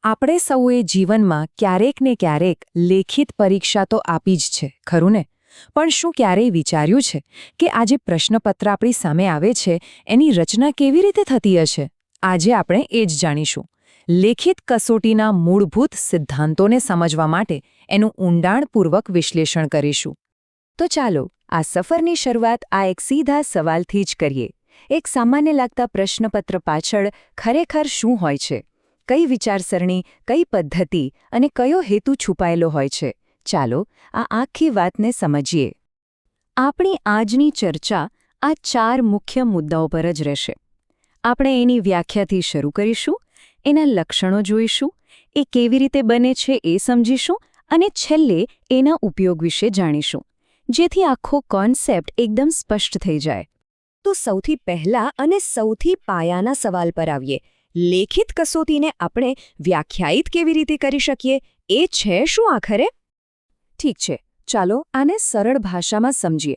આપણે સૌએ જીવનમાં ક્યારેક ને ક્યારેક લેખિત પરીક્ષા તો આપી જ છે ખરું ને? પણ શું ક્યારેય વિચાર્યું છે કે આ જે પ્રશ્નપત્ર આપણી સામે આવે છે એની રચના કેવી રીતે થતી હશે? આજે આપણે એ જ જાણીશું. લેખિત કસોટીના મૂળભૂત સિદ્ધાંતોને સમજવા માટે એનું ઊંડાણપૂર્વક વિશ્લેષણ કરીશું. તો ચાલો આ સફરની શરૂઆત આ એક સીધા સવાલથી જ કરીએ. એક સામાન્ય લાગતા પ્રશ્નપત્ર પાછળ ખરેખર શું હોય છે? કઈ વિચારસરણી, કઈ પદ્ધતિ અને કયો હેતુ છુપાયેલો હોય છે? ચાલો આ આખી વાતને સમજીએ. આપણી આજની ચર્ચા આ 4 મુખ્ય મુદ્દાઓ પર જ રહેશે. આપણે એની વ્યાખ્યાથી શરૂ કરીશું, એના લક્ષણો જોઈશું, એ કેવી રીતે બને છે એ સમજીશું અને છેલ્લે એના ઉપયોગ વિશે જાણીશું, જેથી આખો કોન્સેપ્ટ એકદમ સ્પષ્ટ થઈ જાય. તો સૌથી પહેલા અને સૌથી પાયાના સવાલ પર આવીએ. લેખિત કસોટીને આપણે વ્યાખ્યાયિત કેવી રીતે કરી શકીએ? એ છે શું આખરે? ઠીક છે, ચાલો આને સરળ ભાષામાં સમજીએ.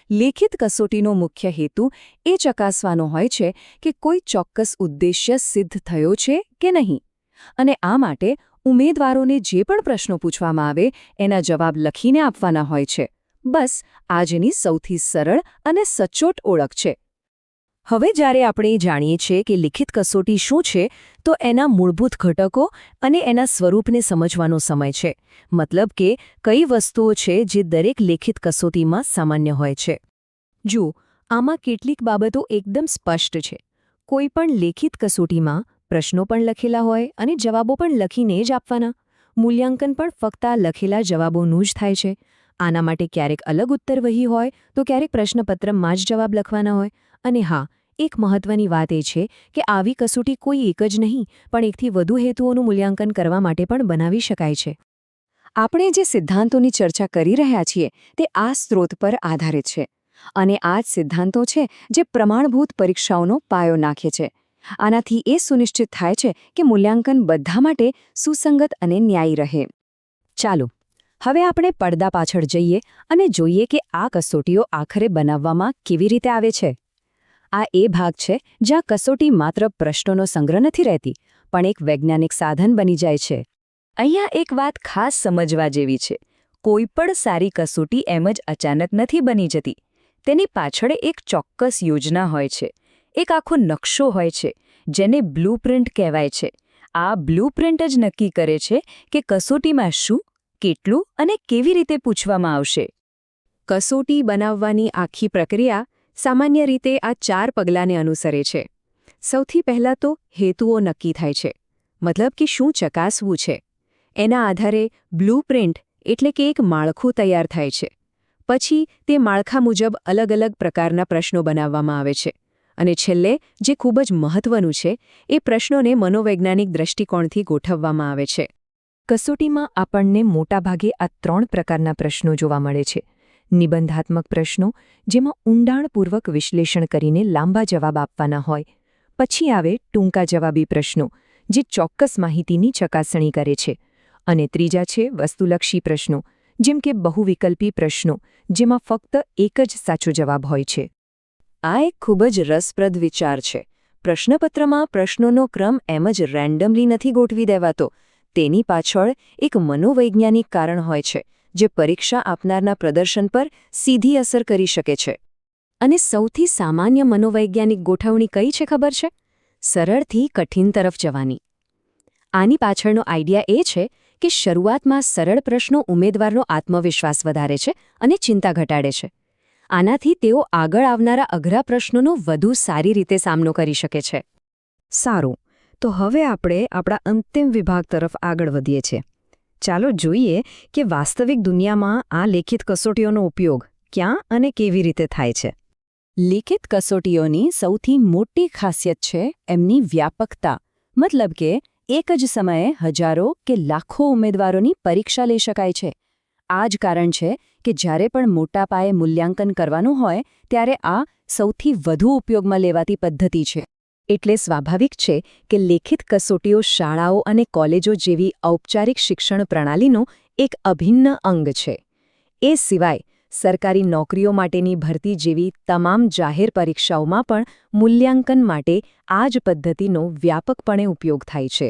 લેખિત કસોટીનો મુખ્ય હેતુ એ ચકાસવાનો હોય છે કે કોઈ ચોક્કસ ઉદ્દેશ્ય સિદ્ધ થયો છે કે નહીં, અને આ માટે ઉમેદવારોને જે પણ પ્રશ્નો પૂછવામાં આવે એના જવાબ લખીને આપવાના હોય છે. બસ આજની સૌથી સરળ અને સચોટ ઓળખ છે. હવે જ્યારે આપણે જાણીએ છીએ કે લેખિત કસોટી શું છે, તો એના મૂળભૂત ઘટકો અને એના સ્વરૂપને સમજવાનો સમય છે. મતલબ કે કઈ વસ્તુઓ છે જે દરેક લેખિત કસોટીમાં સામાન્ય હોય છે. જુઓ, આમાં કેટલીક બાબતો એકદમ સ્પષ્ટ છે. કોઈ પણ લેખિત કસોટીમાં પ્રશ્નો પણ લખેલા હોય અને જવાબો પણ લખીને જ આપવાના. મૂલ્યાંકન પણ ફક્ત આ લખેલા જવાબોનું જ થાય છે. આના માટે ક્યારેક અલગ ઉત્તરવહી હોય તો ક્યારેક પ્રશ્નપત્રમાં જ જવાબ લખવાના હોય. અને હા, એક મહત્વની વાત એ છે કે આવી કસોટી કોઈ એક જ નહીં પણ એકથી વધુ હેતુઓનું મૂલ્યાંકન કરવા માટે પણ બનાવી શકાય છે. આપણે જે સિદ્ધાંતોની ચર્ચા કરી રહ્યા છીએ તે આ સ્ત્રોત પર આધારિત છે, અને આ જ સિદ્ધાંતો છે જે પ્રમાણભૂત પરીક્ષાઓનો પાયો નાખે છે. આનાથી એ સુનિશ્ચિત થાય છે કે મૂલ્યાંકન બધા માટે સુસંગત અને ન્યાયી રહે. ચાલો હવે આપણે પડદા પાછળ જઈએ અને જોઈએ કે આ કસોટીઓ આખરે બનાવવામાં કેવી રીતે આવે છે. આ એ ભાગ છે જ્યાં કસોટી માત્ર પ્રશ્નોનો સંગ્રહ નથી રહેતી, પણ એક વૈજ્ઞાનિક સાધન બની જાય છે. અહીંયા એક વાત ખાસ સમજવા જેવી છે. કોઈ પણ સારી કસોટી એમ જ અચાનક નથી બની જતી. તેની પાછળ એક ચોક્કસ યોજના હોય છે, એક આખો નકશો હોય છે, જેને બ્લૂપ્રિન્ટ કહેવાય છે. આ બ્લૂપ્રિન્ટ જ નક્કી કરે છે કે કસોટીમાં શું, કેટલું અને કેવી રીતે પૂછવામાં આવશે. કસોટી બનાવવાની આખી પ્રક્રિયા સામાન્ય રીતે આ 4 પગલાંને અનુસરે છે. સૌથી પહેલાં તો હેતુઓ નક્કી થાય છે, મતલબ કે શું ચકાસવું છે. એના આધારે બ્લૂપ્રિન્ટ એટલે કે એક માળખું તૈયાર થાય છે. પછી તે માળખા મુજબ અલગ અલગ પ્રકારના પ્રશ્નો બનાવવામાં આવે છે. અને છેલ્લે જે ખૂબ જ મહત્વનું છે, એ પ્રશ્નોને મનોવૈજ્ઞાનિક દૃષ્ટિકોણથી ગોઠવવામાં આવે છે. કસોટીમાં આપણને મોટાભાગે આ 3 પ્રકારના પ્રશ્નો જોવા મળે છે. નિબંધાત્મક પ્રશ્નો, જેમાં ઊંડાણપૂર્વક વિશ્લેષણ કરીને લાંબા જવાબ આપવાના હોય. પછી આવે ટૂંકા જવાબી પ્રશ્નો, જે ચોક્કસ માહિતીની ચકાસણી કરે છે. અને ત્રીજા છે વસ્તુલક્ષી પ્રશ્નો, જેમ કે બહુવિકલ્પી પ્રશ્નો, જેમાં ફક્ત એક જ સાચો જવાબ હોય છે. આ એક ખૂબ જ રસપ્રદ વિચાર છે. પ્રશ્નપત્રમાં પ્રશ્નોનો ક્રમ એમ જ રેન્ડમલી નથી ગોઠવી દેવાતો. તેની પાછળ એક મનોવૈજ્ઞાનિક કારણ હોય છે, જે પરીક્ષા આપનારના પ્રદર્શન પર સીધી અસર કરી શકે છે. અને સૌથી સામાન્ય મનોવૈજ્ઞાનિક ગોઠવણી કઈ છે ખબર છે? સરળથી કઠિન તરફ જવાની. આની પાછળનો આઈડિયા એ છે કે શરૂઆતમાં સરળ પ્રશ્નો ઉમેદવારનો આત્મવિશ્વાસ વધારે છે અને ચિંતા ઘટાડે છે. આનાથી તેઓ આગળ આવનારા અઘરા પ્રશ્નોનો વધુ સારી રીતે સામનો કરી શકે છે. સારું, તો હવે આપણે આપણા અંતિમ વિભાગ તરફ આગળ વધીએ છીએ. ચાલો જોઈએ કે વાસ્તવિક દુનિયામાં આ લેખિત કસોટીઓનો ઉપયોગ ક્યાં અને કેવી રીતે થાય છે. લેખિત કસોટીઓની સૌથી મોટી ખાસિયત છે એમની વ્યાપકતા. મતલબ કે એક જ સમયે હજારો કે લાખો ઉમેદવારોની પરીક્ષા લઈ શકાય છે. આ જ કારણ છે કે જ્યારે પણ મોટા પાયે મૂલ્યાંકન કરવાનું હોય ત્યારે આ સૌથી વધુ ઉપયોગમાં લેવાતી પદ્ધતિ છે. એટલે સ્વાભાવિક છે કે લેખિત કસોટીઓ શાળાઓ અને કોલેજો જેવી ઔપચારિક શિક્ષણ પ્રણાલીનું એક અભિન્ન અંગ છે. એ સિવાય સરકારી નોકરીઓ માટેની ભરતી જેવી તમામ જાહેર પરીક્ષાઓમાં પણ મૂલ્યાંકન માટે આ જ પદ્ધતિનો વ્યાપકપણે ઉપયોગ થાય છે.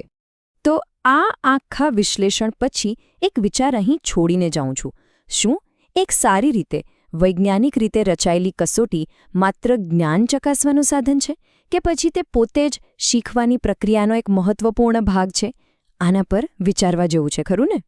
તો આ આખા વિશ્લેષણ પછી એક વિચાર અહીં છોડીને જાઉં છું. શું એક સારી રીતે વૈજ્ઞાનિક રીતે રચાયેલી કસોટી માત્ર જ્ઞાન ચકાસવાનું સાધન છે કે પછી તે પોતે જ શીખવાની પ્રક્રિયાનો એક મહત્વપૂર્ણ ભાગ છે? આના પર વિચારવા જેવું છે, ખરું ને?